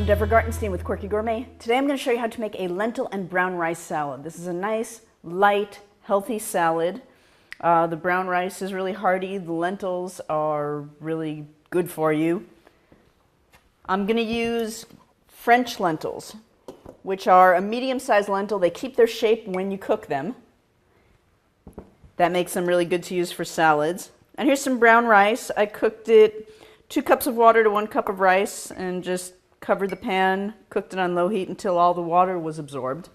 I'm Deborah Gartenstein with Quirky Gourmet. Today I'm going to show you how to make a lentil and brown rice salad. This is a nice, light, healthy salad. The brown rice is really hearty. The lentils are really good for you. I'm going to use French lentils, which are a medium-sized lentil. They keep their shape when you cook them. That makes them really good to use for salads. And here's some brown rice. I cooked it 2 cups of water to 1 cup of rice and just covered the pan, cooked it on low heat until all the water was absorbed.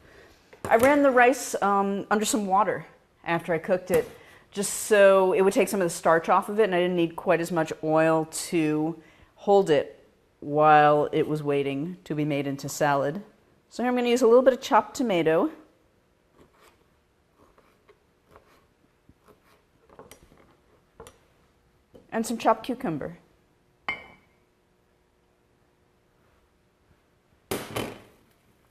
I ran the rice under some water after I cooked it, just so it would take some of the starch off of it, and I didn't need quite as much oil to hold it while it was waiting to be made into salad. So here I'm going to use a little bit of chopped tomato. And some chopped cucumber.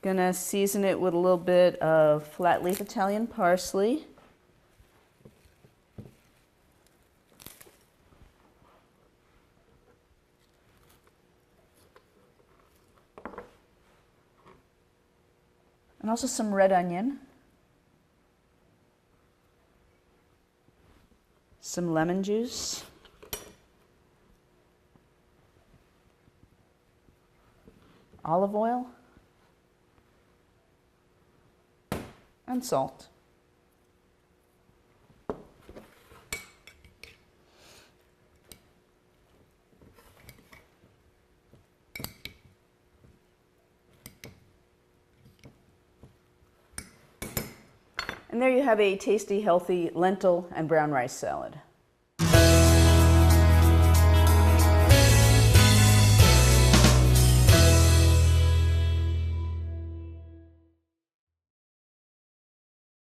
Gonna season it with a little bit of flat leaf Italian parsley. And also some red onion. Some lemon juice. Olive oil. And salt. And there you have a tasty, healthy lentil and brown rice salad.